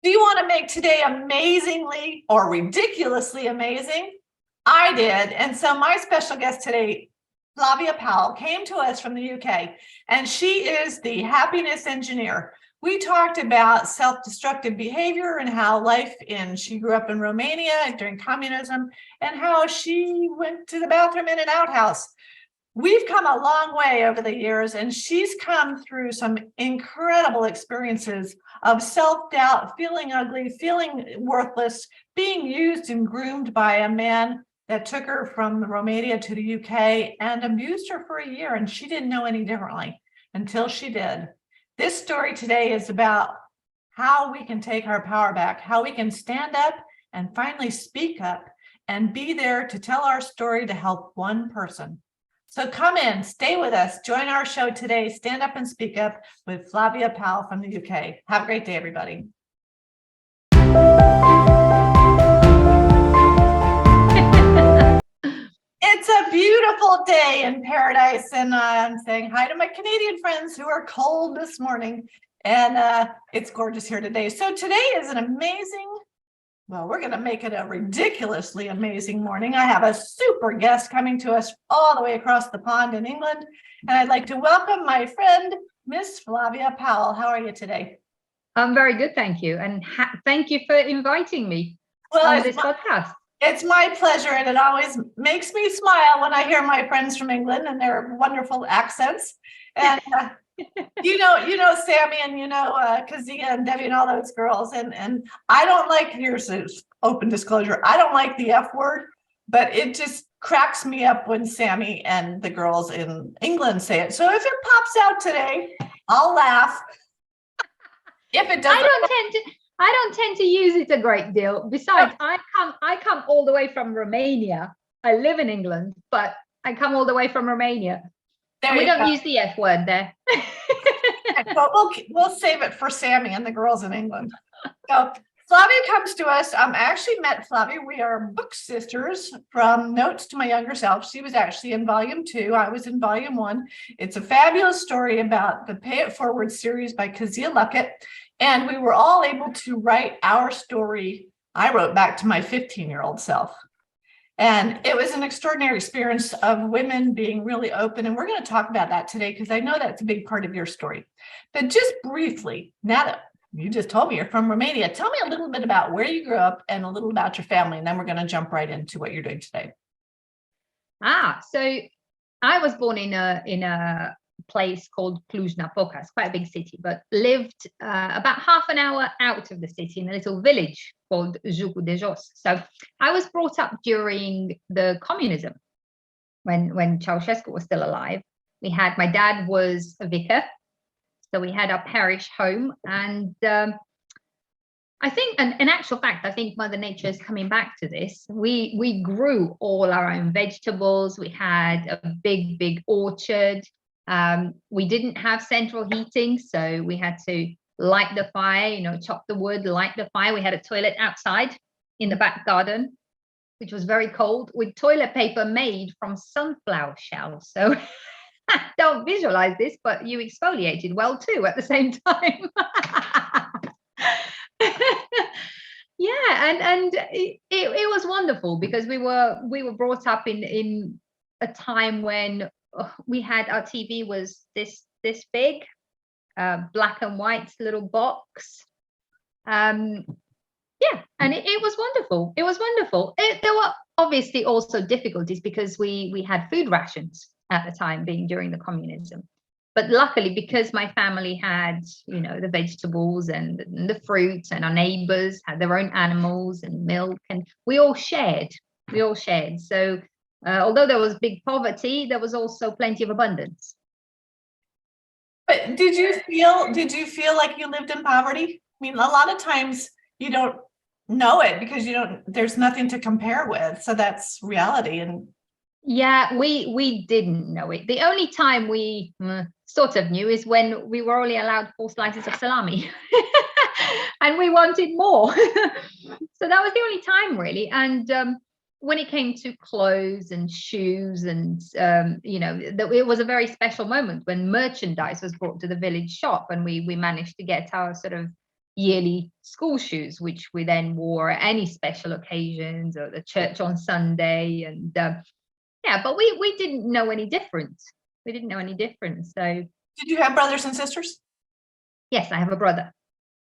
Do you want to make today amazingly or ridiculously amazing? I did. And so my special guest today, Flavia Powell, came to us from the UK, and she is the happiness engineer. We talked about self-destructive behavior and how she grew up in Romania during communism, and how she went to the bathroom in an outhouse. We've come a long way over the years, and she's come through some incredible experiences of self-doubt, feeling ugly, feeling worthless, being used and groomed by a man that took her from Romania to the UK and abused her for a year, and she didn't know any differently until she did. This story today is about how we can take our power back, how we can stand up and finally speak up and be there to tell our story to help one person. So come in, stay with us, join our show today, Stand Up and Speak Up with Flavia Powell from the UK. Have a great day, everybody. It's a beautiful day in paradise, and I'm saying hi to my Canadian friends who are cold this morning, and it's gorgeous here today. So today is an amazing, well, we're going to make it a ridiculously amazing morning. I have a super guest coming to us all the way across the pond in England, and I'd like to welcome my friend, Miss Flavia Powell. How are you today? I'm very good, thank you. And thank you for inviting me on this podcast. It's my pleasure, and it always makes me smile when I hear my friends from England and their wonderful accents. And you know Sammy, and Kazia and Debbie and all those girls, and I don't like, here's open disclosure, I don't like the F word, but it just cracks me up when Sammy and the girls in England say it. So if it pops out today, I'll laugh. If it doesn't, I don't tend to use it a great deal. Besides, I come all the way from Romania. I live in England, but I come all the way from Romania. And we don't use the F word there. But we'll save it for Sammy and the girls in England. So Flavia comes to us. I actually met Flavia. We are book sisters from Notes to My Younger Self. She was actually in volume 2. I was in volume 1. It's a fabulous story about the Pay It Forward series by Kezia Luckett. And we were all able to write our story. I wrote back to my 15-year-old self. And it was an extraordinary experience of women being really open. And we're going to talk about that today, because I know that's a big part of your story. But just briefly, now that you just told me you're from Romania, tell me a little bit about where you grew up and a little about your family. And then we're going to jump right into what you're doing today. So I was born in a place called Cluj-Napoca. It's quite a big city, but lived about half an hour out of the city in a little village called Jucu de Jos. So I was brought up during the communism, when Ceausescu was still alive. My dad was a vicar, so we had our parish home, and I think, and in actual fact, I think Mother Nature is coming back to this. We grew all our own vegetables. We had a big orchard. We didn't have central heating, so we had to light the fire, chop the wood, light the fire. We had a toilet outside in the back garden, which was very cold, with toilet paper made from sunflower shells. So don't visualize this, but you exfoliated well too at the same time. Yeah, and it was wonderful, because we were brought up in a time when we had, our TV was this big, black and white little box. And it was wonderful. It was wonderful. There were obviously also difficulties, because we had food rations at the time, being during the communism. But luckily, because my family had, the vegetables and the fruits, and our neighbors had their own animals and milk, and we all shared. So although there was big poverty, there was also plenty of abundance. But did you feel like you lived in poverty? I mean, a lot of times you don't know it, because there's nothing to compare with. So that's reality. And yeah, we didn't know it. The only time we sort of knew is when we were only allowed 4 slices of salami and we wanted more. So that was the only time, really. And when it came to clothes and shoes, and it was a very special moment when merchandise was brought to the village shop, and we managed to get our sort of yearly school shoes, which we then wore at any special occasions or the church on Sunday. And yeah, but we didn't know any difference. We didn't know any difference. So, Did you have brothers and sisters? yes, I have a brother.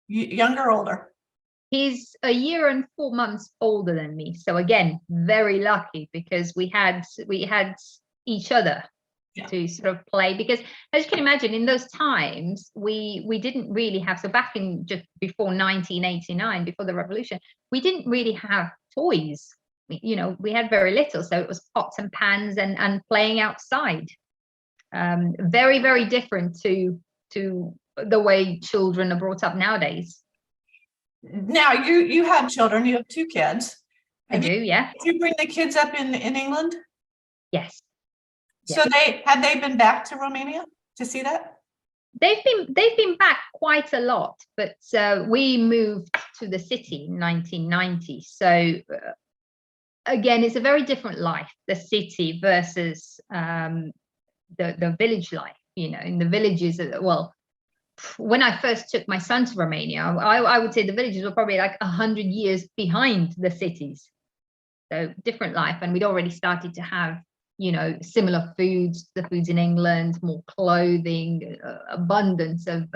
Younger or older? He's a year and 4 months older than me. So again, very lucky because we had each other to sort of play. Because as you can imagine, in those times, we didn't really have, so back in just before 1989, before the revolution, we didn't really have toys. We had very little. So it was pots and pans and playing outside. Very, very different to the way children are brought up nowadays. Now you have children. You have 2 kids. I do, yeah. Did you bring the kids up in England? Yes. So have they been back to Romania to see that? They've been back quite a lot, but we moved to the city in 1990. So again, it's a very different life, the city versus the village life. In the villages, well, when I first took my son to Romania, I would say the villages were probably like 100 years behind the cities. So different life. And we'd already started to have, similar foods, the foods in England, more clothing, abundance of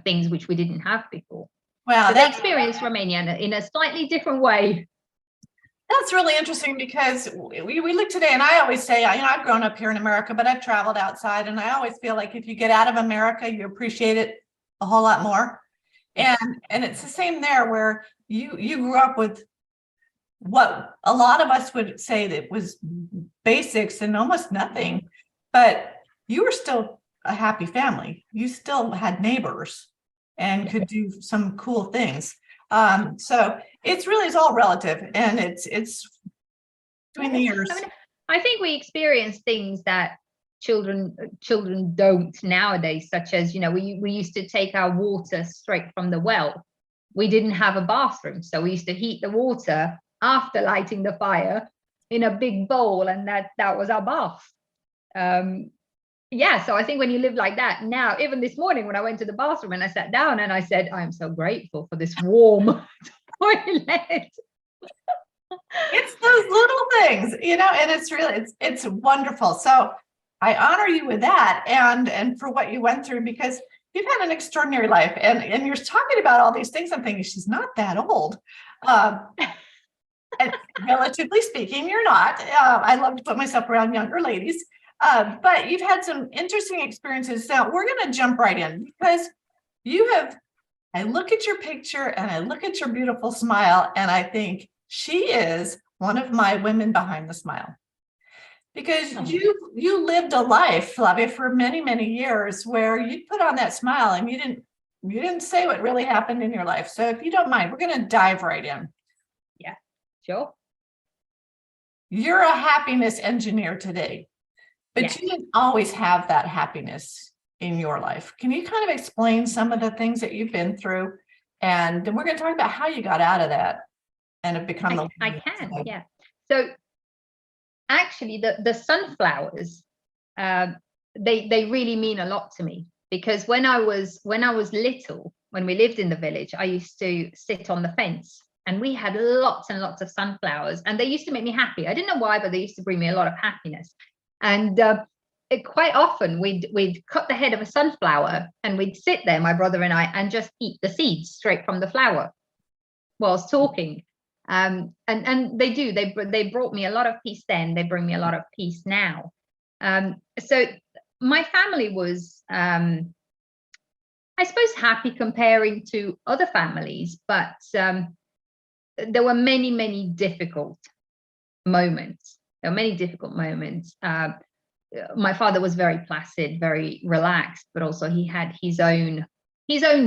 things which we didn't have before. Wow. So they experienced Romania in a slightly different way. That's really interesting because we look today, and I always say, I've grown up here in America, but I've traveled outside, and I always feel like if you get out of America, you appreciate it a whole lot more. And it's the same there, where you grew up with what a lot of us would say that was basics and almost nothing, but you were still a happy family. You still had neighbors and could do some cool things. So it's all relative, and it's between the years. I think we experience things that children don't nowadays, such as, we used to take our water straight from the well. We didn't have a bathroom, so we used to heat the water after lighting the fire in a big bowl, and that was our bath. So I think when you live like that now, even this morning when I went to the bathroom and I sat down and I said, I am so grateful for this warm toilet. It's those little things, and it's really, it's wonderful. So I honor you with that and for what you went through, because you've had an extraordinary life, and you're talking about all these things. I'm thinking she's not that old. And relatively speaking, you're not. I love to put myself around younger ladies. But you've had some interesting experiences. Now we're going to jump right in, because I look at your picture and I look at your beautiful smile, and I think she is one of my women behind the smile, because you lived a life, Flavia, for many, many years where you put on that smile and you didn't say what really happened in your life. So if you don't mind, we're going to dive right in. Yeah, sure. You're a happiness engineer today. But you didn't always have that happiness in your life. Can you kind of explain some of the things that you've been through? And then we're going to talk about how you got out of that and have become I can, yeah. So actually the sunflowers, they really mean a lot to me, because when I was little, when we lived in the village, I used to sit on the fence, and we had lots and lots of sunflowers, and they used to make me happy. I didn't know why, but they used to bring me a lot of happiness. And quite often we'd cut the head of a sunflower and we'd sit there, my brother and I, and just eat the seeds straight from the flower whilst talking. And they brought me a lot of peace then. They bring me a lot of peace now. So my family was, I suppose, happy comparing to other families, but there were many, many difficult moments. There were many difficult moments. My father was very placid, very relaxed, but also he had his own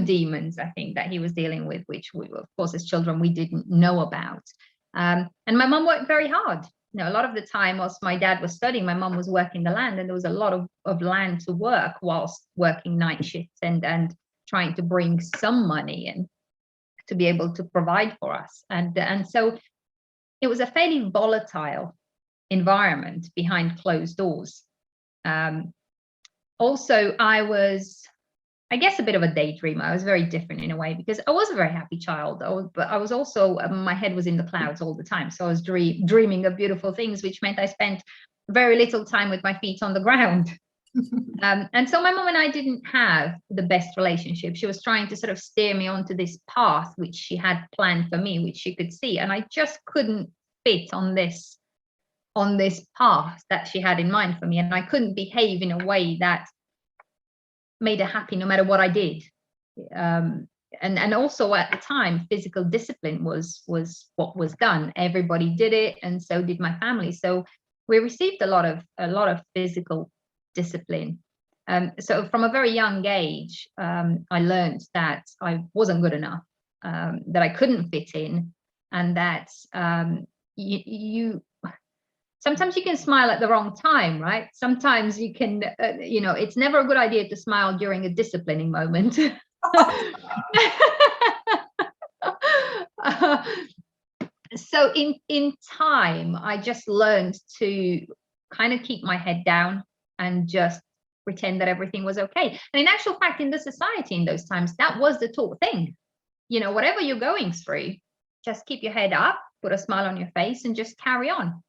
demons, I think, that he was dealing with, which we, of course, as children, we didn't know about. And my mum worked very hard. A lot of the time, whilst my dad was studying, my mum was working the land, and there was a lot of land to work whilst working night shifts and trying to bring some money in to be able to provide for us. And so it was a fairly volatile environment behind closed doors. Also, I I guess, a bit of a daydreamer. I was very different in a way because I was a very happy child. But I was also, my head was in the clouds all the time. So I was dreaming of beautiful things, which meant I spent very little time with my feet on the ground. And so my mom and I didn't have the best relationship. She was trying to sort of steer me onto this path, which she had planned for me, which she could see. And I just couldn't fit on this path that she had in mind for me. And I couldn't behave in a way that made her happy no matter what I did. And also at the time, physical discipline was what was done. Everybody did it, and so did my family. So we received a lot of physical discipline. So from a very young age, I learned that I wasn't good enough, that I couldn't fit in, and that you sometimes you can smile at the wrong time, right? Sometimes you can, it's never a good idea to smile during a disciplining moment. So in time, I just learned to kind of keep my head down and just pretend that everything was okay. And in actual fact, in the society in those times, that was the taught thing. Whatever you're going through, just keep your head up, put a smile on your face, and just carry on.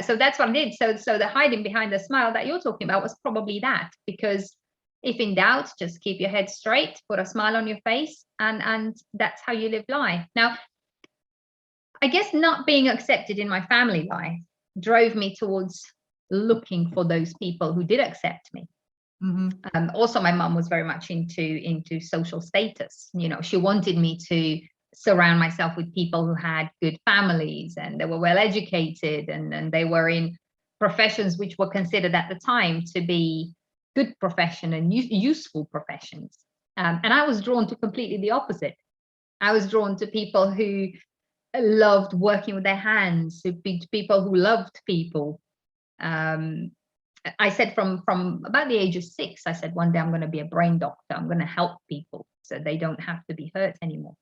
So that's what I did. So the hiding behind the smile that you're talking about was probably that, because if in doubt, just keep your head straight, put a smile on your face, and that's how you live life. Now, I guess not being accepted in my family life drove me towards looking for those people who did accept me. Mm-hmm. Also, my mom was very much into social status. She wanted me to surround myself with people who had good families and they were well educated and they were in professions which were considered at the time to be good profession and useful professions. And I was drawn to completely the opposite. I was drawn to people who loved working with their hands, to people who loved people. I said from about the age of 6, I said, one day I'm going to be a brain doctor. I'm going to help people so they don't have to be hurt anymore.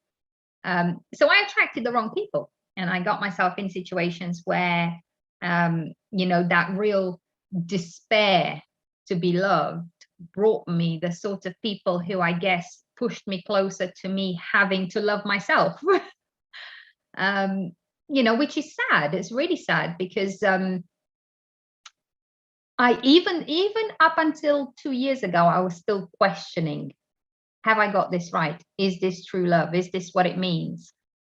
So I attracted the wrong people, and I got myself in situations where, that real despair to be loved brought me the sort of people who I guess pushed me closer to me having to love myself. Which is sad. It's really sad because I even up until 2 years ago, I was still questioning, have I got this right? Is this true love? Is this what it means?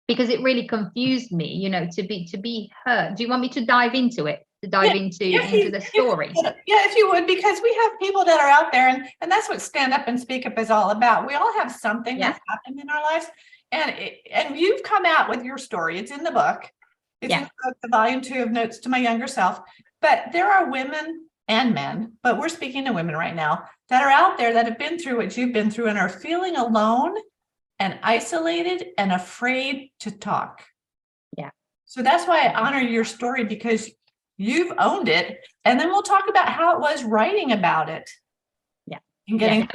Because it really confused me, to be hurt. Do you want me to dive into it? To dive into the story? If you would, because we have people that are out there, and that's what Stand Up and Speak Up is all about. We all have something that's happened in our lives, and you've come out with your story. It's in the book. It's in the book, the volume 2 of Notes to My Younger Self. But there are women and men, but we're speaking to women right now, that are out there that have been through what you've been through and are feeling alone and isolated and afraid to talk. Yeah. So that's why I honor your story, because you've owned it. And then we'll talk about how it was writing about it. Yeah. And getting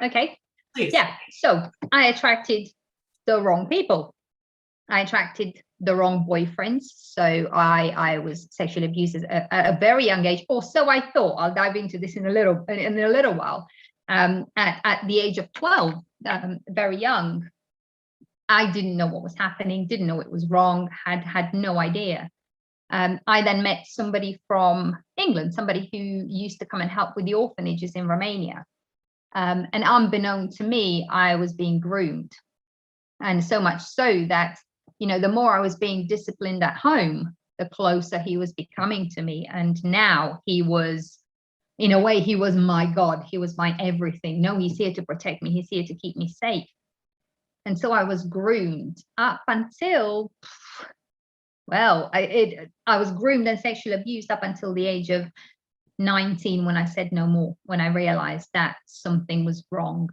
Okay. Please. Yeah. So I attracted the wrong people. I attracted the wrong boyfriends. So I was sexually abused at a very young age, or so I thought. I'll dive into this in a little while. At the age of 12, very young, I didn't know what was happening, didn't know it was wrong, had no idea. I then met somebody from England, somebody who used to come and help with the orphanages in Romania. And unbeknown to me, I was being groomed. And so much so that, the more I was being disciplined at home, the closer he was becoming to me. And now he was, in a way, he was my God. He was my everything. No, he's here to protect me. He's here to keep me safe. And so I was groomed up until, I was groomed and sexually abused up until the age of 19, when I said no more, when I realized that something was wrong.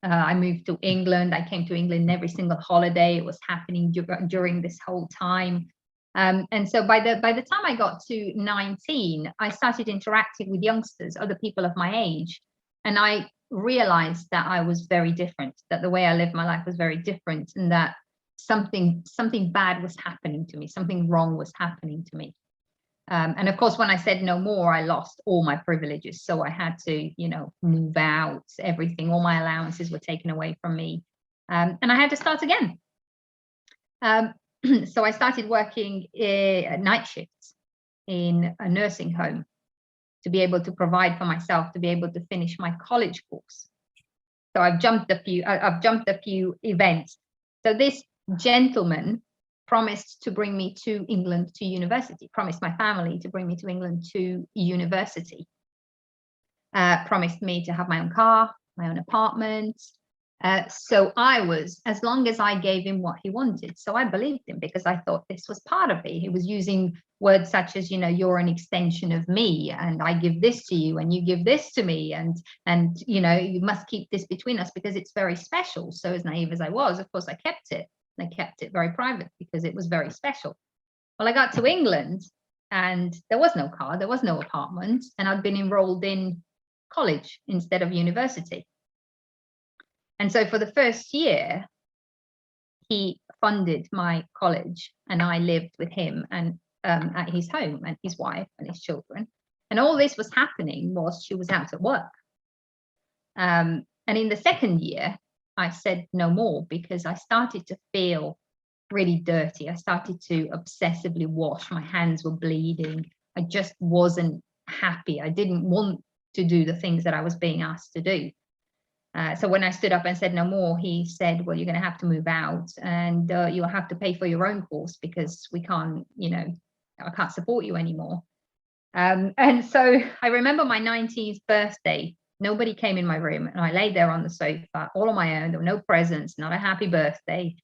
I moved to England. I came to England every single holiday. It was happening during this whole time. And so by the time I got to 19, I started interacting with youngsters, other people of my age. And I realized that I was very different, that the way I lived my life was very different, and that something bad was happening to me, something wrong was happening to me. And of course, when I said no more, I lost all my privileges. So I had to, move out, everything, all my allowances were taken away from me. And I had to start again. So I started working night shifts in a nursing home to be able to provide for myself, to be able to finish my college course. So I've jumped a few events. So this gentleman promised to bring me to England to university, promised my family to bring me to England to university, promised me to have my own car, my own apartment. So I was, as long as I gave him what he wanted. So I believed him because I thought this was part of me. He was using words such as, you're an extension of me and I give this to you and you give this to me. And you must keep this between us because it's very special. So as naive as I was, of course, I kept it. I kept it very private because it was very special. Well, I got to England and there was no car, there was no apartment, and I'd been enrolled in college instead of university. And so for the first year, he funded my college and I lived with him and at his home and his wife and his children. And all this was happening whilst she was out at work. And in the second year, I said no more because I started to feel really dirty. I started to obsessively wash. My hands were bleeding. I just wasn't happy. I didn't want to do the things that I was being asked to do. So when I stood up and said no more, he said, well, you're going to have to move out and you'll have to pay for your own course because we can't, I can't support you anymore. And so I remember my 19th birthday. Nobody came in my room and I laid there on the sofa all on my own. There were no presents, not a happy birthday.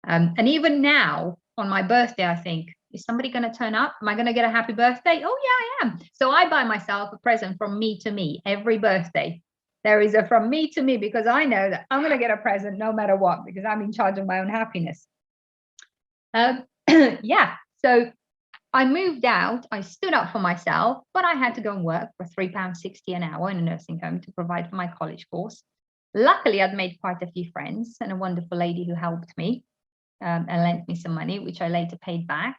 And even now on my birthday, I think, is somebody going to turn up? Am I going to get a happy birthday? Oh, yeah, I am. So I buy myself a present from me to me every birthday. There is a from me to me because I know that I'm going to get a present no matter what because I'm in charge of my own happiness. Yeah, so I moved out, I stood up for myself, but I had to go and work for £3.60 an hour in a nursing home to provide for my college course. Luckily, I'd made quite a few friends and a wonderful lady who helped me and lent me some money, which I later paid back.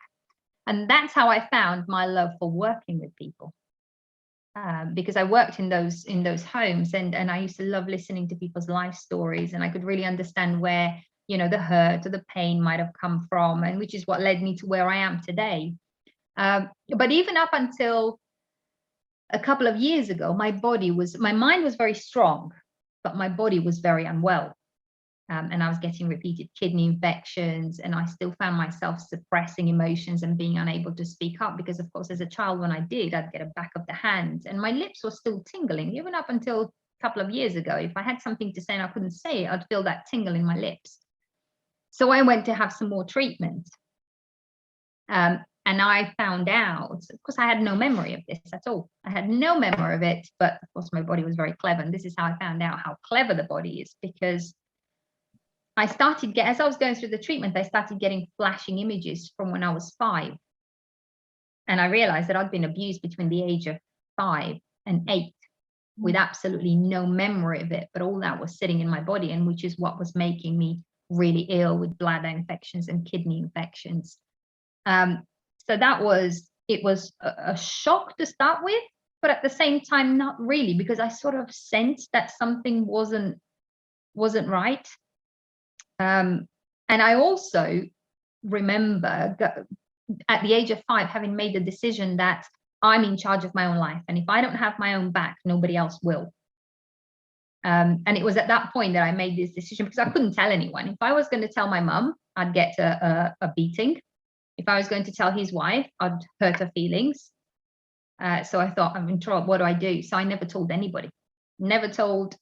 And that's how I found my love for working with people. Because I worked in those homes and I used to love listening to people's life stories, and I could really understand where, the hurt or the pain might have come from, and which is what led me to where I am today. But even up until a couple of years ago, my mind was very strong, but my body was very unwell. And I was getting repeated kidney infections, and I still found myself suppressing emotions and being unable to speak up because, of course, as a child, when I did, I'd get a back of the hand and my lips were still tingling. Even up until a couple of years ago, if I had something to say and I couldn't say it, I'd feel that tingle in my lips. So I went to have some more treatment. And I found out, of course, I had no memory of this at all. I had no memory of it, but of course, my body was very clever. And this is how I found out how clever the body is, because as I was going through the treatment, I started getting flashing images from when I was 5. And I realized that I'd been abused between the age of 5 and 8 with absolutely no memory of it. But all that was sitting in my body, and which is what was making me really ill with bladder infections and kidney infections. So it was a shock to start with, but at the same time, not really, because I sort of sensed that something wasn't right. And I also remember at the age of 5 having made the decision that I'm in charge of my own life, and if I don't have my own back, nobody else will. And it was at that point that I made this decision because I couldn't tell anyone. If I was going to tell my mum, I'd get a beating. If I was going to tell his wife, I'd hurt her feelings. So I thought, I'm in trouble. What do I do? So I never told anybody, never told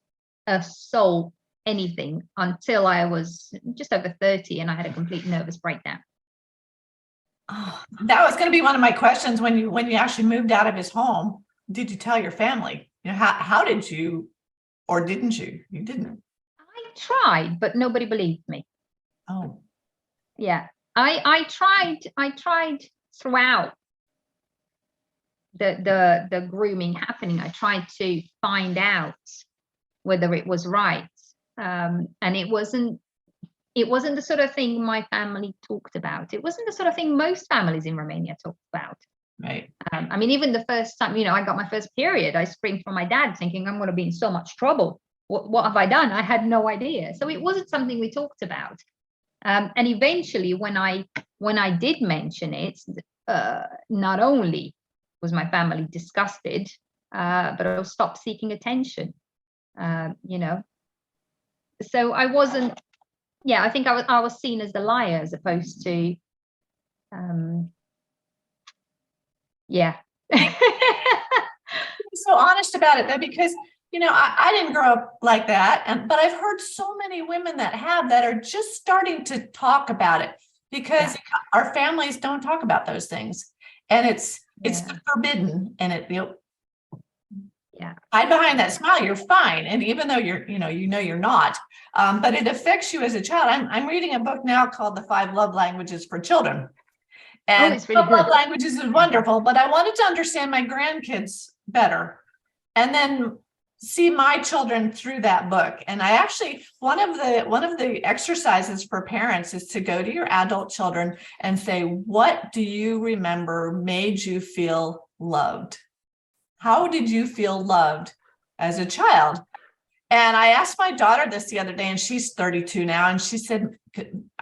a soul anything until I was just over 30 and I had a complete nervous breakdown. Oh, that was going to be one of my questions when you actually moved out of his home. Did you tell your family? How did you, or didn't you? You didn't. I tried, but nobody believed me. Oh, yeah. I tried throughout the grooming happening. I tried to find out whether it was right. And it wasn't the sort of thing my family talked about. It wasn't the sort of thing most families in Romania talked about. Right. I mean, even the first time, I got my first period, I screamed for my dad thinking I'm going to be in so much trouble. What have I done? I had no idea. So it wasn't something we talked about. And eventually when I did mention it, not only was my family disgusted, but I stopped seeking attention, So I wasn't, I think I was seen as the liar as opposed to, So honest about it though, because I didn't grow up like that, but I've heard so many women that are just starting to talk about it, because our families don't talk about those things, and it's forbidden, and hide behind that smile, you're fine, and even though you're not, but it affects you as a child. I'm reading a book now called The 5 Love Languages for Children, and it's really good. love languages is wonderful, but I wanted to understand my grandkids better, and then see my children through that book. And I actually, one of the exercises for parents is to go to your adult children and say, what do you remember made you feel loved? How did you feel loved as a child? And I asked my daughter this the other day, and she's 32 now, and she said,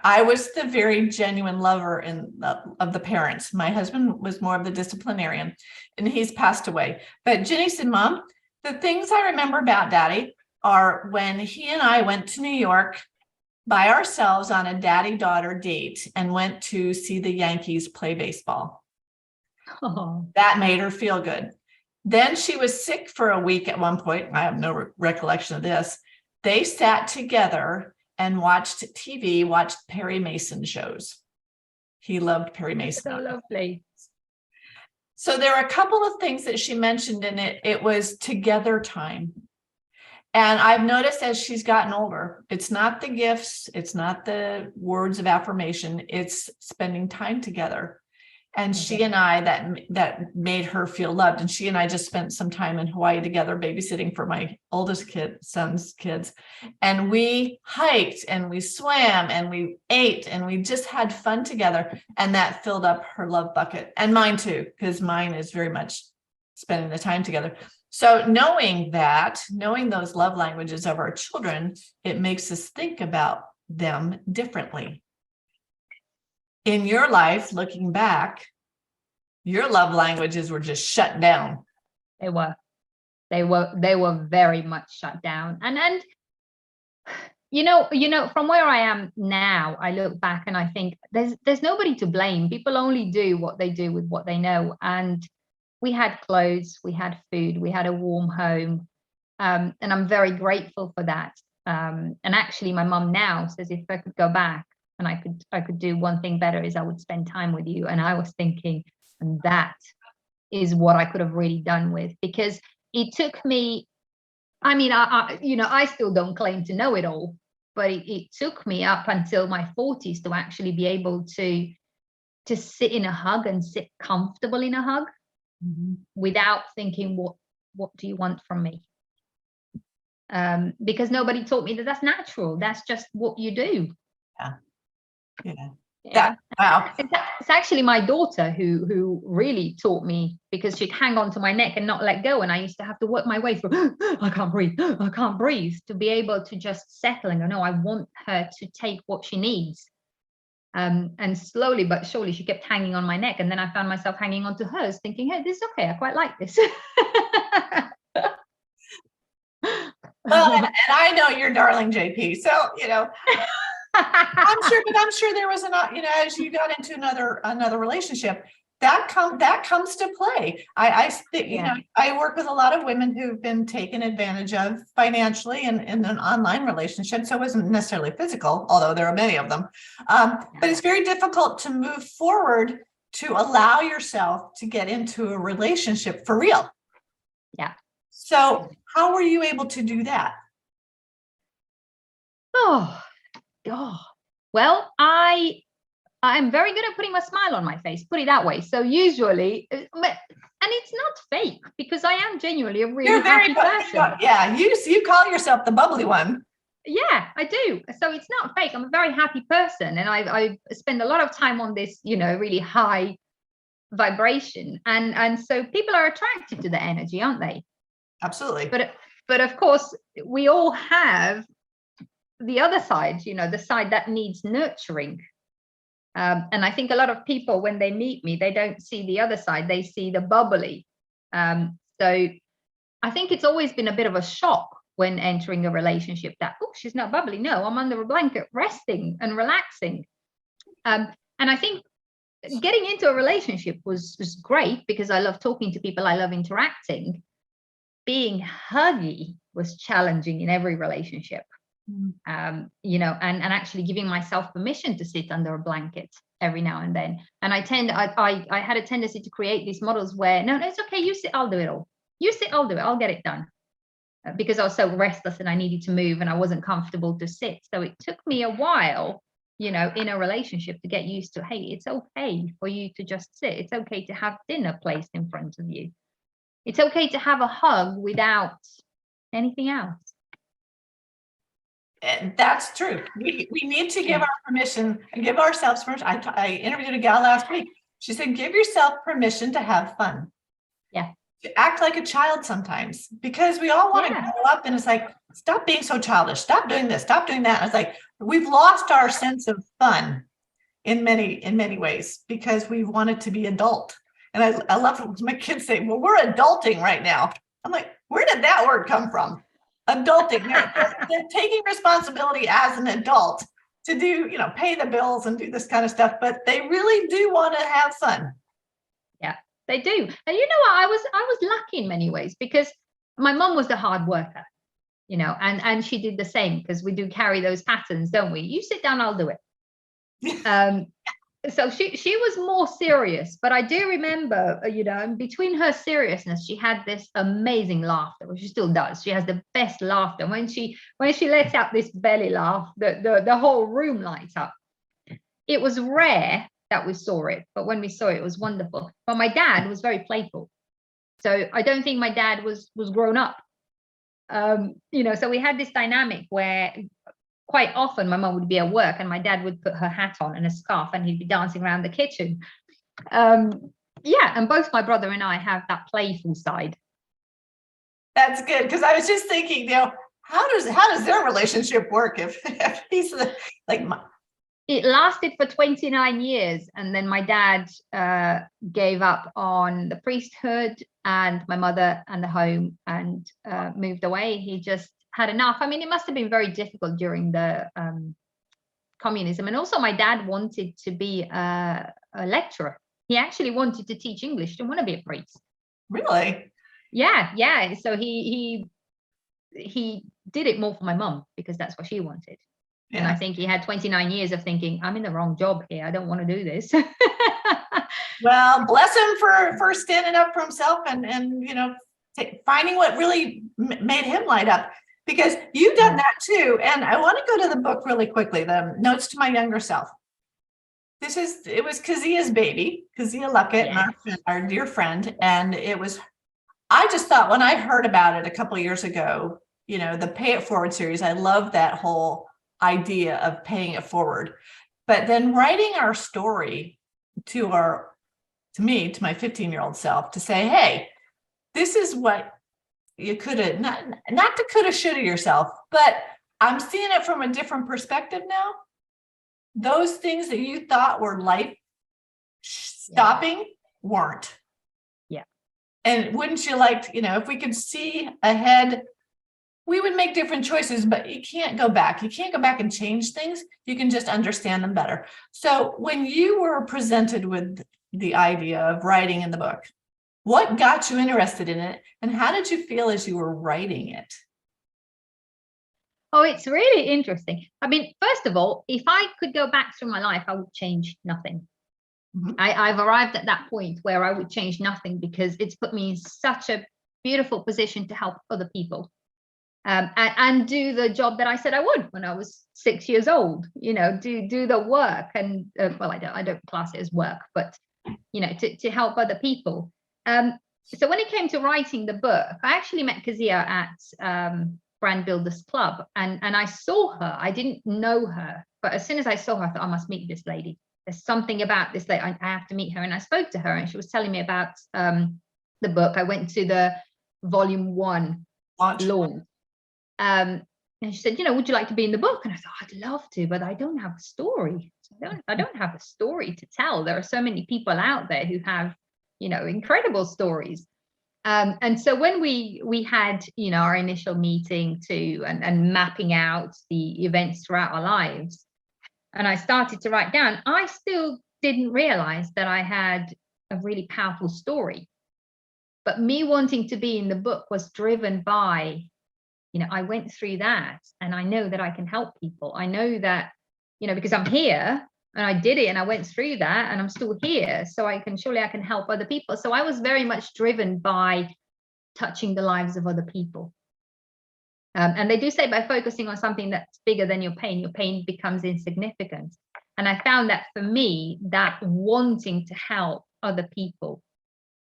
I was the very genuine lover of the parents. My husband was more of the disciplinarian, and he's passed away. But Jenny said, Mom, the things I remember about Daddy are when he and I went to New York by ourselves on a daddy-daughter date and went to see the Yankees play baseball. Oh. That made her feel good. Then she was sick for a week at one point. I have no recollection of this. They sat together and watched TV, watched Perry Mason shows. He loved Perry Mason. So lovely. So there are a couple of things that she mentioned in it. It was together time. And I've noticed as she's gotten older, it's not the gifts, it's not the words of affirmation, it's spending time together. And she and I, that made her feel loved. And she and I just spent some time in Hawaii together, babysitting for my oldest son's kids. And we hiked and we swam and we ate and we just had fun together. And that filled up her love bucket, and mine too, because mine is very much spending the time together. So knowing those love languages of our children, it makes us think about them differently. In your life, looking back, your love languages were just shut down. They were very much shut down. And from where I am now, I look back and I think there's nobody to blame. People only do what they do with what they know. And we had clothes, we had food, we had a warm home. And I'm very grateful for that. And actually my mum now says, if I could go back, and I could do one thing better, is I would spend time with you. And I was thinking, and that is what I could have really done with, because it took me, I still don't claim to know it all, but it took me up until my 40s to actually be able to sit in a hug and sit comfortable in a hug, without thinking, what do you want from me? Because nobody taught me that that's natural. That's just what you do. Yeah. Wow. It's actually my daughter who really taught me, because she'd hang on to my neck and not let go, and I used to have to work my way through I can't breathe to be able to just settle and go, no, I want her to take what she needs. And slowly but surely she kept hanging on my neck, and then I found myself hanging on to hers, thinking, hey, this is okay, I quite like this. Well, and I know you're darling, JP, so I'm sure there was as you got into another relationship, that comes to play. I think I work with a lot of women who've been taken advantage of financially in an online relationship. So it wasn't necessarily physical, although there are many of them. But it's very difficult to move forward, to allow yourself to get into a relationship for real. Yeah. So how were you able to do that? Oh, well, I'm very good at putting a smile on my face, put it that way. So usually, and it's not fake, because I am genuinely a really happy person. Yeah, you call yourself the bubbly one. Yeah, I do. So it's not fake. I'm a very happy person, and I spend a lot of time on this, really high vibration, and so people are attracted to the energy, aren't they? Absolutely. But of course, we all have the other side, the side that needs nurturing. And I think a lot of people, when they meet me, they don't see the other side, they see the bubbly. So I think it's always been a bit of a shock when entering a relationship that, oh, she's not bubbly. No, I'm under a blanket resting and relaxing. And I think getting into a relationship was great because I love talking to people. I love interacting. Being huggy was challenging in every relationship. And actually giving myself permission to sit under a blanket every now and then. And I had a tendency to create these models where, no, it's okay, you sit, I'll do it all. You sit, I'll do it, I'll get it done. Because I was so restless and I needed to move and I wasn't comfortable to sit. So it took me a while, in a relationship to get used to, hey, it's okay for you to just sit. It's okay to have dinner placed in front of you. It's okay to have a hug without anything else. And that's true. We need to give our permission and give ourselves permission. I interviewed a gal last week. She said, give yourself permission to have fun. Yeah. To act like a child sometimes, because we all want to grow up, and it's like, stop being so childish. Stop doing this. Stop doing that. It's like we've lost our sense of fun in many ways because we wanted to be adult. And I love when my kids say, well, we're adulting right now. I'm like, where did that word come from? Adulting. They're taking responsibility as an adult to do, pay the bills and do this kind of stuff, but they really do want to have fun. Yeah, they do. And you know what? I was lucky in many ways because my mom was a hard worker, and she did the same because we do carry those patterns, don't we? You sit down, I'll do it. So she was more serious, but I do remember, between her seriousness, she had this amazing laughter, which she still does. She has the best laughter. When she lets out this belly laugh, the whole room lights up. It was rare that we saw it, but when we saw it, it was wonderful. But my dad was very playful, so I don't think my dad was grown up. So we had this dynamic where quite often my mom would be at work and my dad would put her hat on and a scarf and he'd be dancing around the kitchen. And both my brother and I have that playful side. That's good, because I was just thinking, how does their relationship work if he's It lasted for 29 years, and then my dad gave up on the priesthood and my mother and the home and moved away. He just had enough. I mean, it must have been very difficult during the communism. And also my dad wanted to be a lecturer. He actually wanted to teach English, didn't want to be a priest. Really? Yeah. So he did it more for my mum because that's what she wanted. Yeah. And I think he had 29 years of thinking, I'm in the wrong job here. I don't want to do this. Well, bless him for standing up for himself and finding what really made him light up. Because you've done that too. And I want to go to the book really quickly, the Notes to My Younger Self. It was Kazia's baby, Kazia Luckett, our dear friend. And I just thought when I heard about it a couple of years ago, the Pay It Forward series, I love that whole idea of paying it forward. But then writing our story to my 15-year-old self to say, hey, this is what you could have, not to coulda, shoulda yourself, but I'm seeing it from a different perspective now. Those things that you thought were life stopping weren't. Yeah. And wouldn't you like, if we could see ahead, we would make different choices, but you can't go back. You can't go back and change things. You can just understand them better. So when you were presented with the idea of writing in the book, what got you interested in it, and how did you feel as you were writing it? Oh, it's really interesting. I mean, first of all, if I could go back through my life, I would change nothing. Mm-hmm. I've arrived at that point where I would change nothing because it's put me in such a beautiful position to help other people and do the job that I said I would when I was 6 years old. Do the work, and I don't class it as work, but to help other people. So when it came to writing the book, I actually met Kazia at Brand Builders Club, and I saw her. I didn't know her, but as soon as I saw her, I thought, I must meet this lady. There's something about this lady. I have to meet her. And I spoke to her, and she was telling me about the book. I went to the volume 1 launch. And she said, would you like to be in the book? And I thought, I'd love to, but I don't have a story. I don't have a story to tell. There are so many people out there who have, incredible stories. And so when we had, our initial meeting too, and mapping out the events throughout our lives, and I started to write down, I still didn't realize that I had a really powerful story. But me wanting to be in the book was driven by, I went through that, and I know that I can help people. I know that, because I'm here and I did it and I went through that and I'm still here. So I can help other people. So I was very much driven by touching the lives of other people. And they do say by focusing on something that's bigger than your pain becomes insignificant. And I found that for me, that wanting to help other people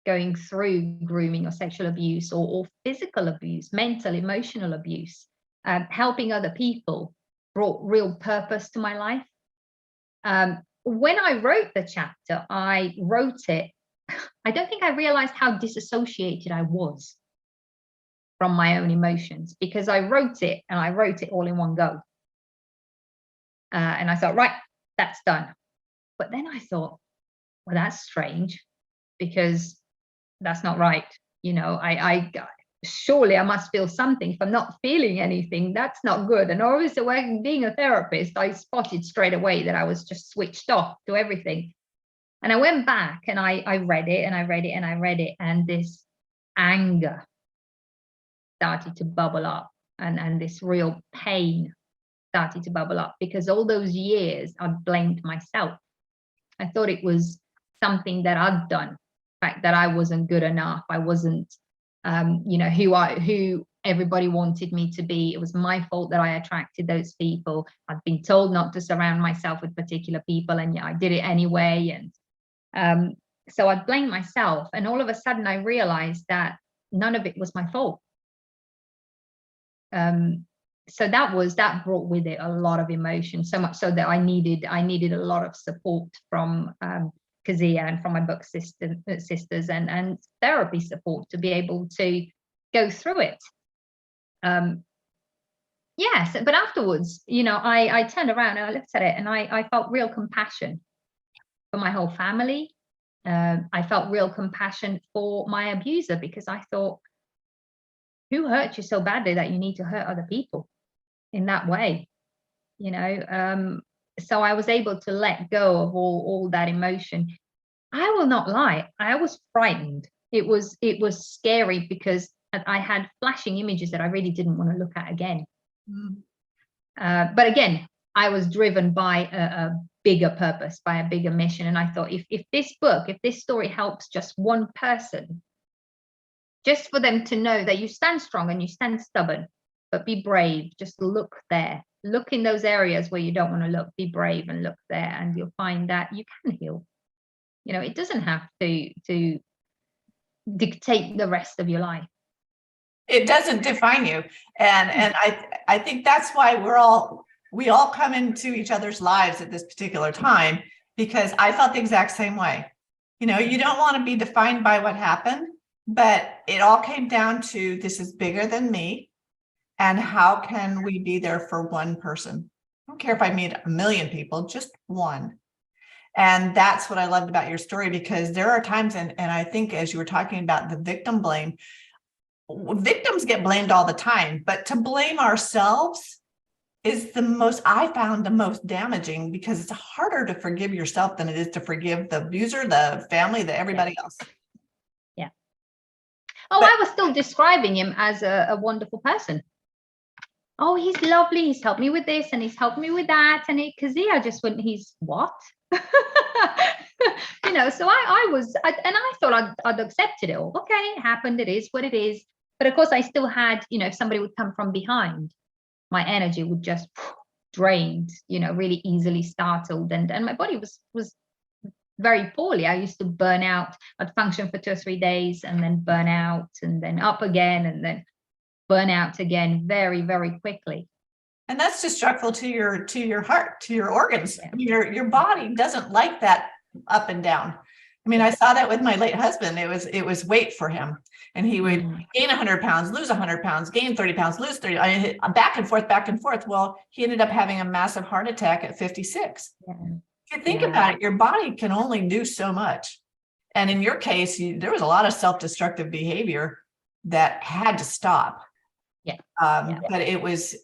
going through grooming or sexual abuse or physical abuse, mental, emotional abuse, helping other people brought real purpose to my life. When I wrote the chapter, I wrote it, I don't think I realized how disassociated I was from my own emotions, because I wrote it all in one go. And I thought, right, that's done. But then I thought, well, that's strange, because that's not right. I surely I must feel something. If I'm not feeling anything, that's not good. And obviously, when being a therapist, I spotted straight away that I was just switched off to everything. And I went back and I read it and I read it and I read it, and this anger started to bubble up, and this real pain started to bubble up, because all those years I blamed myself. I thought it was something that I'd done, the fact that I wasn't good enough. I wasn't, who everybody wanted me to be. It was my fault that I attracted those people. I'd been told not to surround myself with particular people, and yet I did it anyway. And so I blamed myself. And all of a sudden, I realized that none of it was my fault. So that brought with it a lot of emotion, so much so that I needed a lot of support from Kazia and from my book sisters and therapy support to be able to go through it. Yes, but afterwards, I turned around and I looked at it, and I felt real compassion for my whole family. I felt real compassion for my abuser, because I thought, who hurt you so badly that you need to hurt other people in that way? So I was able to let go of all that emotion. I will not lie, I was frightened. It was scary, because I had flashing images that I really didn't want to look at again. But again, I was driven by a bigger purpose, by a bigger mission. And I thought, if this story helps just one person, just for them to know that you stand strong and you stand stubborn, but be brave. Just look there. Look in those areas where you don't want to look. Be brave and look there, and you'll find that you can heal. It doesn't have to dictate the rest of your life. It doesn't define you. And I think that's why we all come into each other's lives at this particular time, because I felt the exact same way. You don't want to be defined by what happened, but it all came down to, this is bigger than me, and how can we be there for one person? I don't care if I meet a million people, just one. And that's what I loved about your story, because there are times, and I think as you were talking about the victim blame, victims get blamed all the time, but to blame ourselves is I found the most damaging, because it's harder to forgive yourself than it is to forgive the abuser, the family, everybody else. Yeah. Oh, I was still describing him as a wonderful person. Oh, he's lovely. He's helped me with this and he's helped me with that. And Kazia just went, he's what? So I thought I'd accepted it all. Okay, it happened. It is what it is. But of course, I still had, if somebody would come from behind, my energy would just drained, really easily startled. And my body was very poorly. I used to burn out. I'd function for 2 or 3 days and then burn out and then up again. And then burn out again very, very quickly. And that's destructive to your heart, to your organs. Yeah. I mean, your body doesn't like that up and down. I mean, I saw that with my late husband. It was weight for him, and he would gain 100 pounds, lose 100 pounds, gain 30 pounds, lose 30. Back and forth, back and forth. Well, he ended up having a massive heart attack at 56. Yeah. If you think about it, your body can only do so much. And in your case, there was a lot of self-destructive behavior that had to stop. But it was,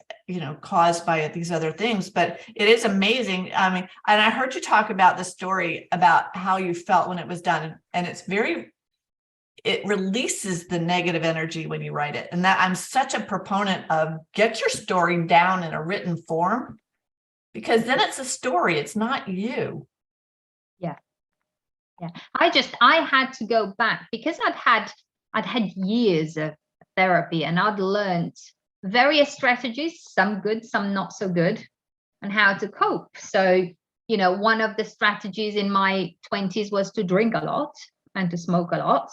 caused by these other things. But it is amazing. I mean, and I heard you talk about the story about how you felt when it was done. And it releases the negative energy when you write it. And that I'm such a proponent of get your story down in a written form, because then it's a story. It's not you. Yeah. I had to go back because I'd had years of therapy, and I'd learned various strategies, some good, some not so good, on how to cope. So, one of the strategies in my 20s was to drink a lot and to smoke a lot.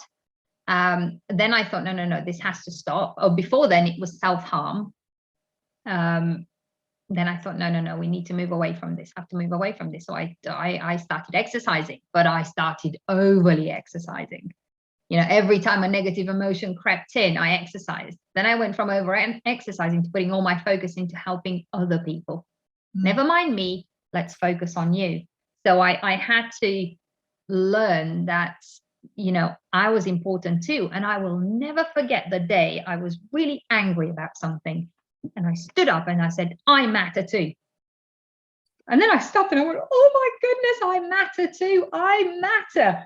Then I thought, no, this has to stop. Oh, before then it was self-harm. Then I thought, no, we need to move away from this. Have to move away from this. So I started exercising, but I started overly exercising. Every time a negative emotion crept in, I exercised. Then I went from over exercising to putting all my focus into helping other people. Never mind me, let's focus on you. So I had to learn that, I was important too. And I will never forget the day I was really angry about something. And I stood up and I said, I matter too. And then I stopped and I went, oh my goodness, I matter too. I matter.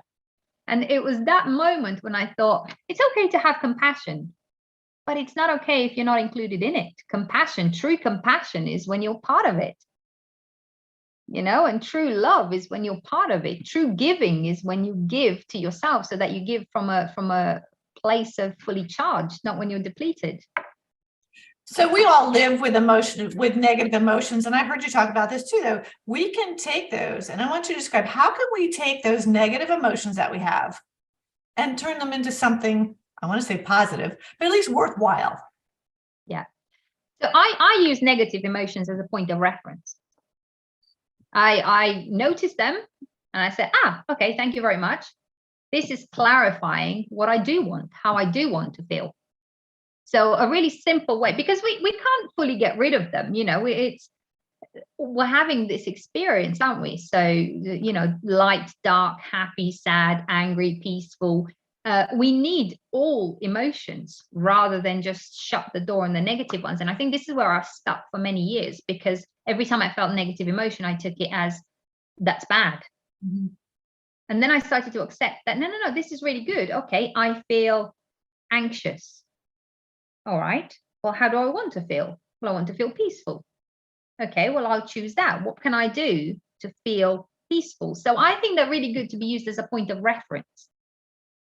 And it was that moment when I thought, it's okay to have compassion, but it's not okay if you're not included in it. Compassion, true compassion is when you're part of it. And true love is when you're part of it. True giving is when you give to yourself, so that you give from a place of fully charged, not when you're depleted. So we all live with negative emotions. And I heard you talk about this too, though. We can take those, and I want you to describe, how can we take those negative emotions that we have and turn them into something, I want to say positive, but at least worthwhile? Yeah. So I use negative emotions as a point of reference. I notice them and I say, okay, thank you very much. This is clarifying what I do want, how I do want to feel. So a really simple way, because we can't fully get rid of them, we're having this experience, aren't we? So, light, dark, happy, sad, angry, peaceful. We need all emotions rather than just shut the door on the negative ones. And I think this is where I've stuck for many years, because every time I felt negative emotion, I took it as that's bad. Mm-hmm. And then I started to accept that, no, this is really good. Okay, I feel anxious. All right, well, how do I want to feel? Well, I want to feel peaceful. Okay, well, I'll choose that. What can I do to feel peaceful? So I think they're really good to be used as a point of reference.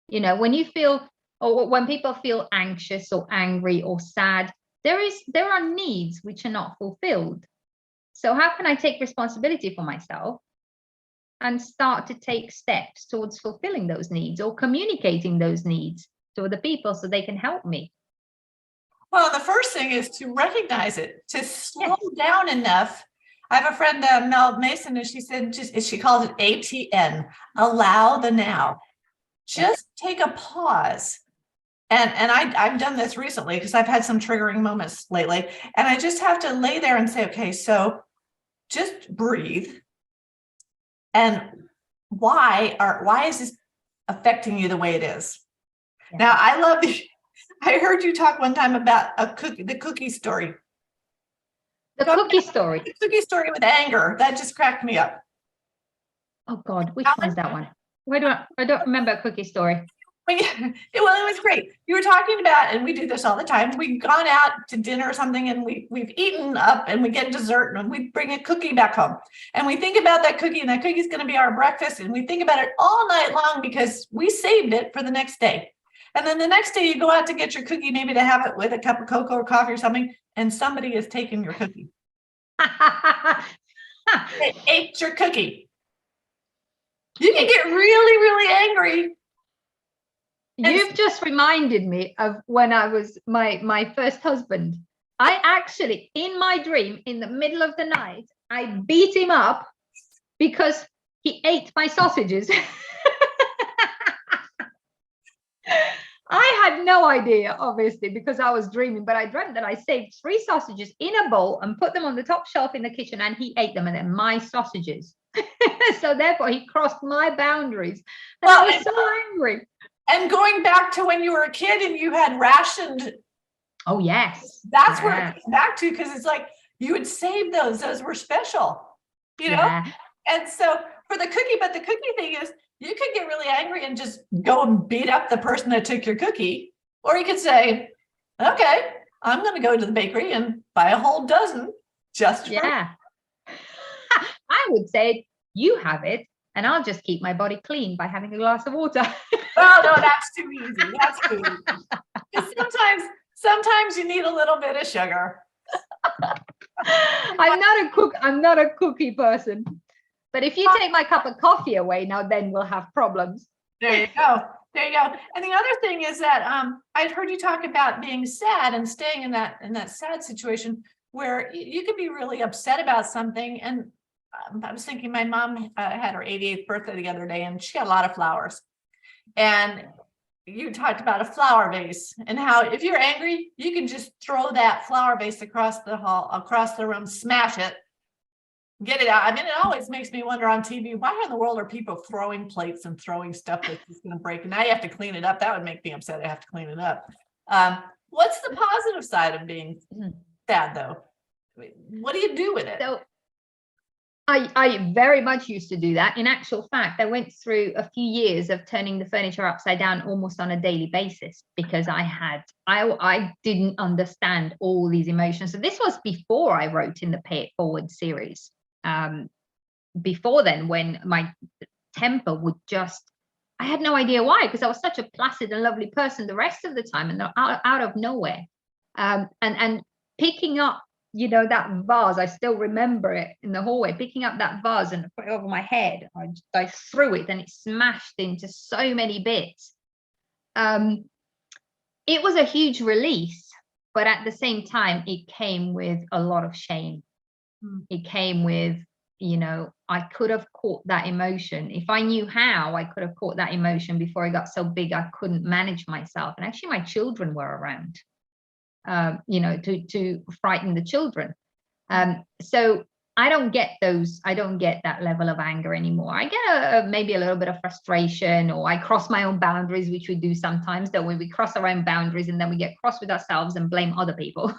When you feel, or when people feel anxious or angry or sad, there are needs which are not fulfilled. So how can I take responsibility for myself and start to take steps towards fulfilling those needs or communicating those needs to other people so they can help me? Well, the first thing is to recognize it, to slow down enough. I have a friend, Mel Mason, and she said, she calls it ATN, allow the now. Just take a pause. And I've done this recently because I've had some triggering moments lately. And I just have to lay there and say, okay, so just breathe. And why is this affecting you the way it is? Yeah. Now, I heard you talk one time about the cookie story. The cookie story. The cookie story with anger. That just cracked me up. Oh God, which one's that one? I don't remember a cookie story. Well, it was great. You were talking about, and we do this all the time. We've gone out to dinner or something, and we've eaten up, and we get dessert, and we bring a cookie back home, and we think about that cookie, and that cookie's going to be our breakfast, and we think about it all night long because we saved it for the next day. And then the next day you go out to get your cookie, maybe to have it with a cup of cocoa or coffee or something, and somebody has taken your cookie. It ate your cookie. You can get really, really angry. You've just reminded me of when I was my first husband. I actually, in my dream, in the middle of the night, I beat him up because he ate my sausages. I had no idea, obviously, because I was dreaming, but I dreamt that I saved 3 sausages in a bowl and put them on the top shelf in the kitchen, and he ate them, and they're my sausages. So therefore, he crossed my boundaries, and I was so angry. And going back to when you were a kid and you had rationed. Oh, yes. That's where it comes back to, because it's like you would save those were special, you know? Yeah. And so for the cookie, but the cookie thing is, you could get really angry and just go and beat up the person that took your cookie. Or you could say, okay, I'm going to go to the bakery and buy a whole dozen just for. Yeah. I would say, you have it, and I'll just keep my body clean by having a glass of water. Well, no, that's too easy. That's too easy. Because sometimes you need a little bit of sugar. I'm not a cookie person. But if you take my cup of coffee away, now then we'll have problems. There you go. There you go. And the other thing is that I'd heard you talk about being sad and staying in that sad situation where you could be really upset about something. And I was thinking, my mom had her 88th birthday the other day, and she had a lot of flowers. And you talked about a flower vase and how if you're angry, you can just throw that flower vase across the hall, across the room, smash it, get it out. I mean, it always makes me wonder on TV, why in the world are people throwing plates and throwing stuff that's just going to break? And now you have to clean it up. That would make me upset. I have to clean it up. What's the positive side of being sad, though? What do you do with it? So I very much used to do that. In actual fact, I went through a few years of turning the furniture upside down almost on a daily basis because I didn't understand all these emotions. So this was before I wrote in the Pay It Forward series. Before then, when my temper would I had no idea why, because I was such a placid and lovely person the rest of the time, and out of nowhere. And picking up, that vase, I still remember it in the hallway, picking up that vase and put it over my head. I threw it and it smashed into so many bits. It was a huge release, but at the same time, it came with a lot of shame. It came with, I could have caught that emotion. If I knew how, I could have caught that emotion before it got so big I couldn't manage myself. And actually, my children were around. To frighten the children. So I don't get that level of anger anymore. I get maybe a little bit of frustration, or I cross my own boundaries, which we do sometimes, don't we? We cross our own boundaries and then we get cross with ourselves and blame other people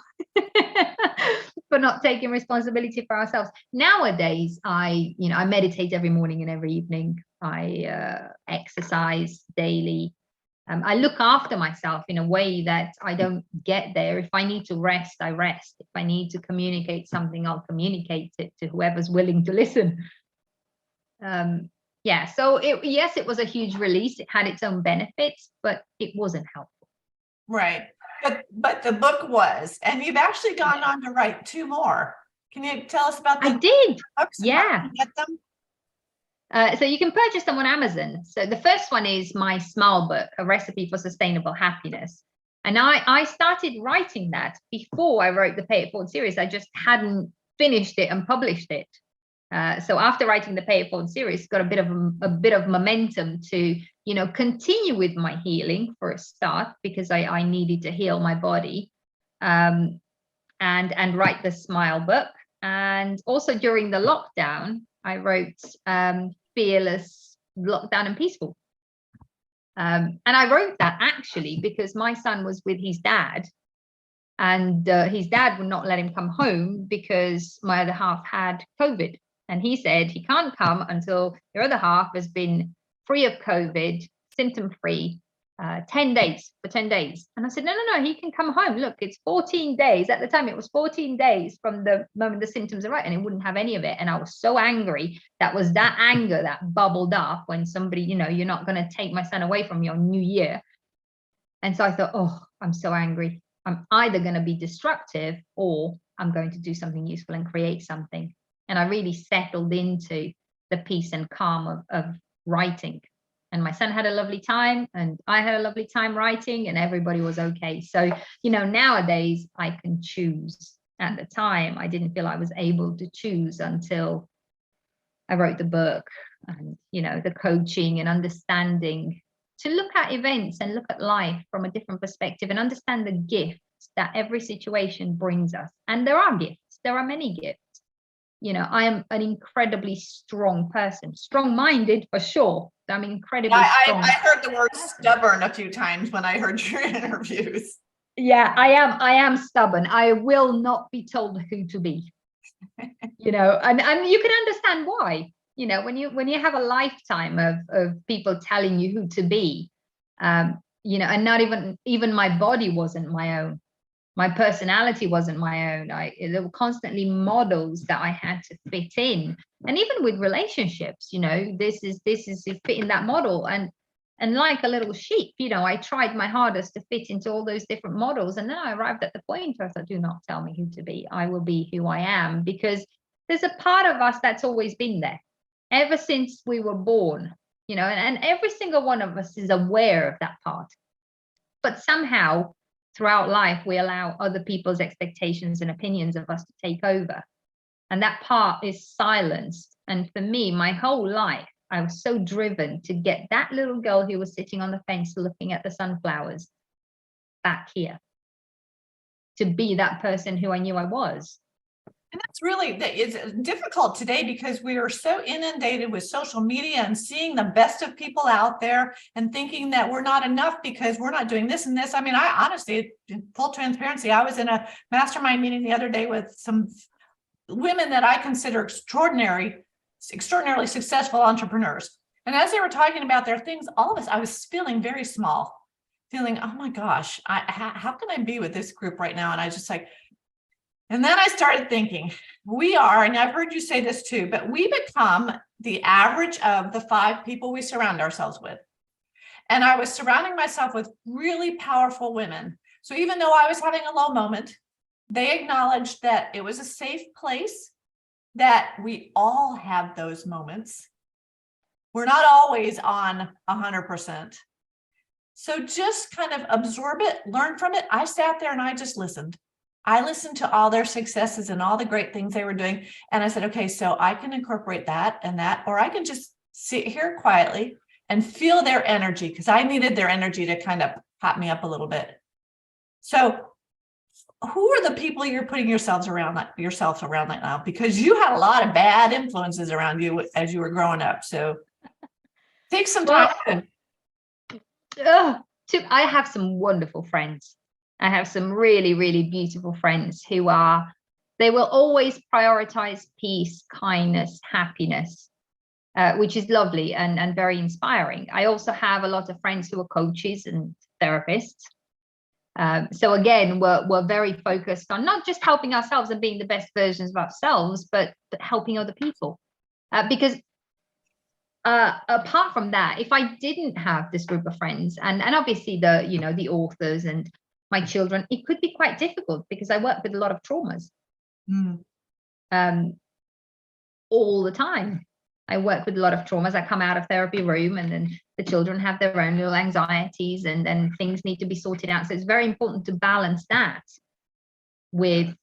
for not taking responsibility for ourselves. Nowadays, I meditate every morning and every evening. I exercise daily. I look after myself in a way that I don't get there. If I need to rest, I rest. If I need to communicate something, I'll communicate it to whoever's willing to listen. So it was a huge release. It had its own benefits, but it wasn't helpful. Right. But the book was, and you've actually gone on to write 2 more. Can you tell us about them? I did. Books? Yeah. Get them? So you can purchase them on Amazon. So the first one is my Smile book, A Recipe for Sustainable Happiness. And I started writing that before I wrote the Pay It Forward series. I just hadn't finished it and published it. So after writing the Pay It Forward series, got a bit of momentum to, continue with my healing for a start, because I needed to heal my body, and write the Smile book. And also during the lockdown, I wrote Fearless, Lockdown and Peaceful. And I wrote that actually because my son was with his dad, and his dad would not let him come home because my other half had COVID. And he said he can't come until your other half has been free of COVID, symptom-free, 10 days, for 10 days. And I said, no, he can come home. Look, it's 14 days. At the time, it was 14 days from the moment the symptoms are right, and he wouldn't have any of it. And I was so angry. That was that anger that bubbled up when somebody, you're not going to take my son away from your new year. And so I thought, oh, I'm so angry. I'm either going to be destructive or I'm going to do something useful and create something. And I really settled into the peace and calm of writing and my son had a lovely time, and I had a lovely time writing, and everybody was okay. So, nowadays I can choose. At the time, I didn't feel I was able to choose until I wrote the book, and, the coaching and understanding to look at events and look at life from a different perspective and understand the gifts that every situation brings us. And there are gifts, there are many gifts. I am an incredibly strong person, strong-minded for sure. I'm incredibly strong. I heard the word stubborn a few times when I heard your interviews. Yeah, I am stubborn. I will not be told who to be. And you can understand why. When you have a lifetime of people telling you who to be, and not even my body wasn't my own. My personality wasn't my own. There were constantly models that I had to fit in. And even with relationships, this is to fit in that model. And like a little sheep, I tried my hardest to fit into all those different models. And then I arrived at the point where I thought, do not tell me who to be. I will be who I am, because there's a part of us that's always been there ever since we were born, and every single one of us is aware of that part. But somehow throughout life, we allow other people's expectations and opinions of us to take over. And that part is silenced. And for me, my whole life, I was so driven to get that little girl who was sitting on the fence looking at the sunflowers back here, to be that person who I knew I was. And it's difficult today because we are so inundated with social media and seeing the best of people out there and thinking that we're not enough because we're not doing this and this. I mean, I honestly, in full transparency, I was in a mastermind meeting the other day with some women that I consider extraordinarily successful entrepreneurs. And as they were talking about their things, all of us, I was feeling very small, feeling, oh my gosh, how can I be with this group right now? And I just and then I started thinking, we are, and I've heard you say this too, but we become the average of the 5 people we surround ourselves with. And I was surrounding myself with really powerful women. So even though I was having a low moment, they acknowledged that it was a safe place, that we all have those moments. We're not always on 100%. So just kind of absorb it, learn from it. I sat there and I just listened. I listened to all their successes and all the great things they were doing. And I said, okay, so I can incorporate that and that, or I can just sit here quietly and feel their energy, because I needed their energy to kind of pop me up a little bit. So who are the people you're putting yourself around right now? Because you had a lot of bad influences around you as you were growing up. So take some time. I have some wonderful friends. I have some really, really beautiful friends they will always prioritize peace, kindness, happiness, which is lovely and very inspiring. I also have a lot of friends who are coaches and therapists. So again, we're very focused on not just helping ourselves and being the best versions of ourselves, but helping other people. Because apart from that, if I didn't have this group of friends and obviously the authors and my children, it could be quite difficult because I work with a lot of traumas all the time. I work with a lot of traumas. I come out of therapy room and then the children have their own little anxieties and then things need to be sorted out. So it's very important to balance that with,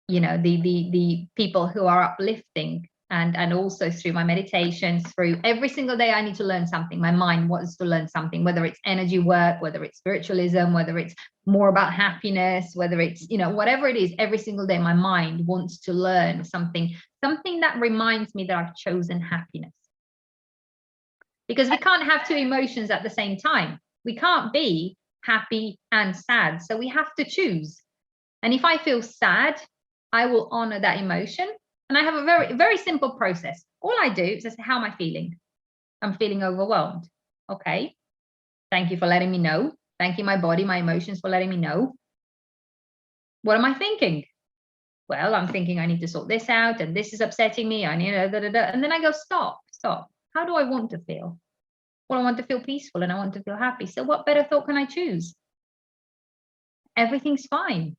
the people who are uplifting. And also through my meditations, through every single day, I need to learn something. My mind wants to learn something, whether it's energy work, whether it's spiritualism, whether it's more about happiness, whether it's, whatever it is, every single day, my mind wants to learn something that reminds me that I've chosen happiness. Because we can't have 2 emotions at the same time. We can't be happy and sad. So we have to choose. And if I feel sad, I will honor that emotion. And I have a very, very simple process. All I do is just, how am I feeling? I'm feeling overwhelmed. Okay. Thank you for letting me know. Thank you, my body, my emotions, for letting me know. What am I thinking? Well, I'm thinking I need to sort this out and this is upsetting me. I need and then I go, stop. How do I want to feel? Well, I want to feel peaceful and I want to feel happy. So what better thought can I choose? Everything's fine.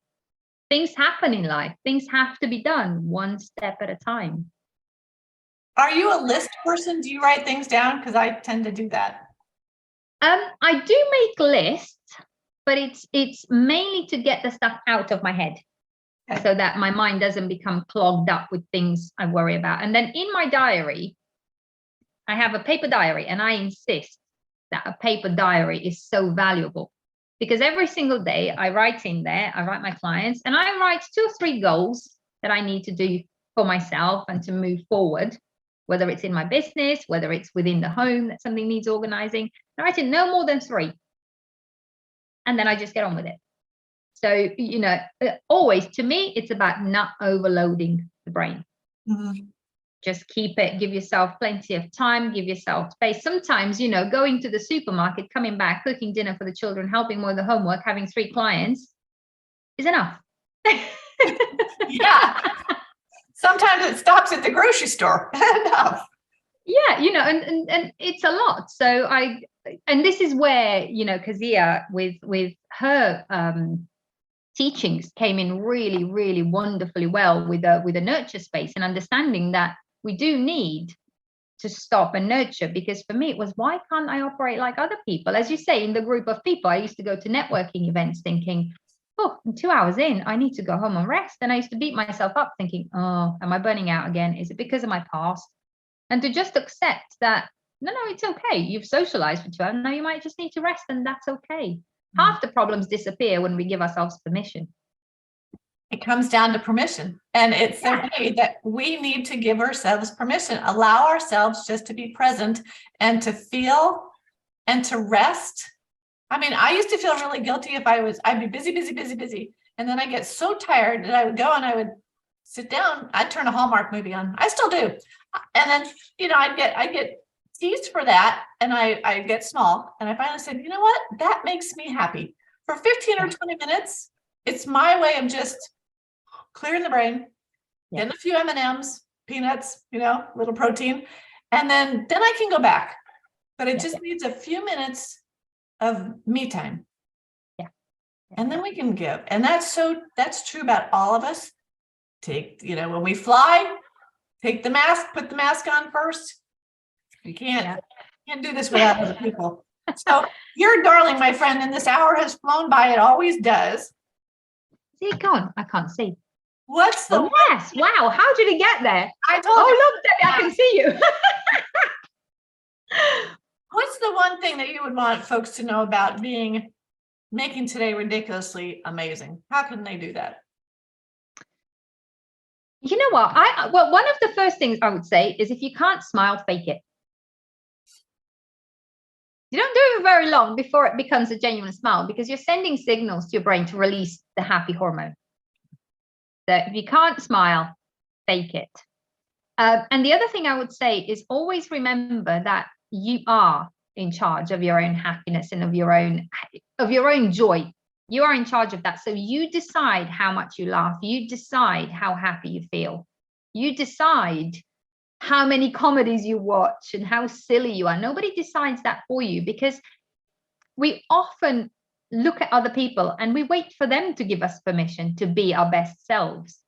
Things happen in life. Things have to be done one step at a time. Are you a list person? Do you write things down? Because I tend to do that. I do make lists, but it's mainly to get the stuff out of my head, so that my mind doesn't become clogged up with things I worry about. And then in my diary, I have a paper diary, and I insist that a paper diary is so valuable, because every single day I write in there, I write my clients, and I write 2 or 3 goals that I need to do for myself and to move forward, whether it's in my business, whether it's within the home that something needs organizing. I write in no more than 3. And then I just get on with it. So, always, to me, it's about not overloading the brain. Mm-hmm. Just keep it, give yourself plenty of time, give yourself space. Sometimes, going to the supermarket, coming back, cooking dinner for the children, helping with the homework, having 3 clients is enough. Yeah. Sometimes it stops at the grocery store. Enough. Yeah, and it's a lot. So and this is where, Kazia with her teachings came in really, really wonderfully well with a nurture space, and understanding that we do need to stop and nurture. Because for me, it was, why can't I operate like other people? As you say, in the group of people, I used to go to networking events thinking, oh, I'm 2 hours in, I need to go home and rest. And I used to beat myself up thinking, oh, am I burning out again? Is it because of my past? And to just accept that, no, it's okay. You've socialized for 2 hours. Now you might just need to rest, and that's okay. Half the problems disappear when we give ourselves permission. It comes down to permission. And it's okay that we need to give ourselves permission, allow ourselves just to be present and to feel and to rest. I mean, I used to feel really guilty if I'd be busy. And then I get so tired that I would go and I would sit down. I'd turn a Hallmark movie on. I still do. And then, I'd get teased for that, and I get small. And I finally said, you know what? That makes me happy. For 15 or 20 minutes, it's my way of just clearing the brain, getting a few M&Ms, peanuts, little protein, and then I can go back. But it just needs a few minutes of me time. And then we can give. And that's true about all of us. When we fly, take the mask, put the mask on first. You can't do this without other people. So you're darling, my friend, and this hour has flown by. It always does. Is it gone? I can't see. What's the yes? Wow, how did it get there? I told you. Look, Debbie, I can see you. What's the one thing that you would want folks to know about making today ridiculously amazing? How can they do that? You know what? One of the first things I would say is, if you can't smile, fake it. You don't do it very long before it becomes a genuine smile, because you're sending signals to your brain to release the happy hormone. So if you can't smile, fake it. And the other thing I would say is, always remember that you are in charge of your own happiness and of your own joy. You are in charge of that. So you decide how much you laugh. You decide how happy you feel. You decide how many comedies you watch and how silly you are. Nobody decides that for you, because we often look at other people and we wait for them to give us permission to be our best selves.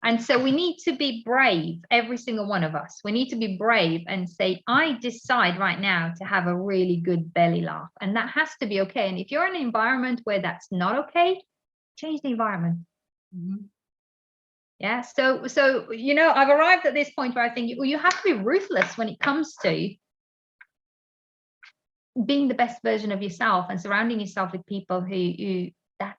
And so we need to be brave, every single one of us. We need to be brave and say, I decide right now to have a really good belly laugh. And that has to be okay. And if you're in an environment where that's not okay, change the environment. Mm-hmm. Yeah. So, I've arrived at this point where I think you have to be ruthless when it comes to being the best version of yourself and surrounding yourself with people who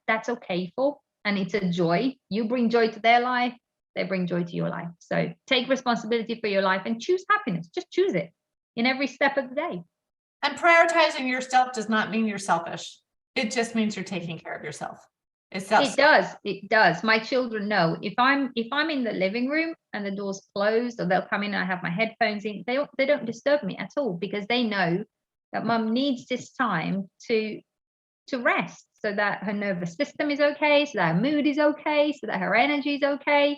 that's okay for. And it's a joy. You bring joy to their life. They bring joy to your life. So take responsibility for your life and choose happiness. Just choose it in every step of the day. And prioritizing yourself does not mean you're selfish. It just means you're taking care of yourself. It does. My children know if I'm in the living room and the door's closed, or they'll come in and I have my headphones in, they don't disturb me at all, because they know that mum needs this time to rest, so that her nervous system is okay, so that her mood is okay, so that her energy is okay.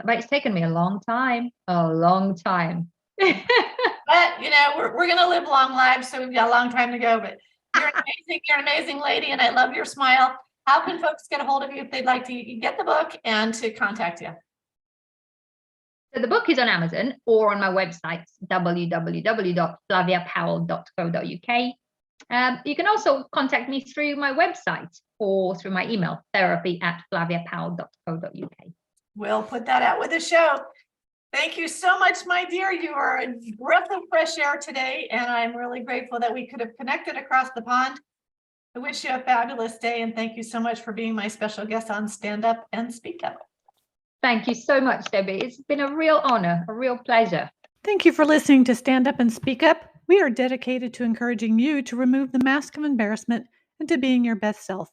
But it's taken me a long time. But we're gonna live long lives, so we've got a long time to go. But you're amazing. You're an amazing lady, and I love your smile. How can folks get a hold of you if they'd like to get the book and to contact you? So the book is on Amazon or on my website, www.flaviapowell.co.uk. You can also contact me through my website or through my email, therapy@flaviapowell.co.uk. We'll put that out with the show. Thank you so much, my dear. You are a breath of fresh air today, and I'm really grateful that we could have connected across the pond. I wish you a fabulous day, and thank you so much for being my special guest on Stand Up and Speak Up. Thank you so much, Debbie. It's been a real honor, a real pleasure. Thank you for listening to Stand Up and Speak Up. We are dedicated to encouraging you to remove the mask of embarrassment and to being your best self.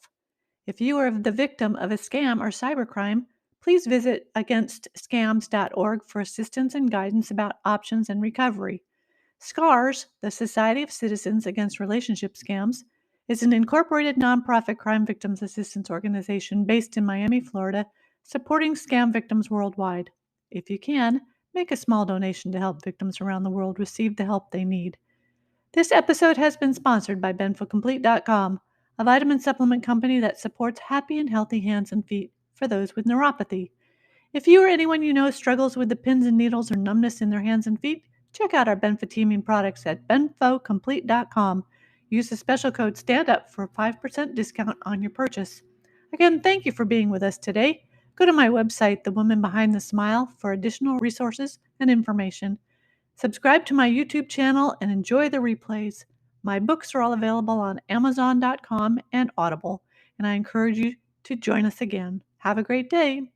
If you are the victim of a scam or cybercrime, please visit againstscams.org for assistance and guidance about options and recovery. SCARS, the Society of Citizens Against Relationship Scams, is an incorporated nonprofit crime victims assistance organization based in Miami, Florida, supporting scam victims worldwide. If you can, make a small donation to help victims around the world receive the help they need. This episode has been sponsored by BenfoComplete.com, a vitamin supplement company that supports happy and healthy hands and feet for those with neuropathy. If you or anyone you know struggles with the pins and needles or numbness in their hands and feet, check out our benfotiamine products at benfocomplete.com. Use the special code STANDUP for a 5% discount on your purchase. Again, thank you for being with us today. Go to my website, The Woman Behind the Smile, for additional resources and information. Subscribe to my YouTube channel and enjoy the replays. My books are all available on Amazon.com and Audible, and I encourage you to join us again. Have a great day.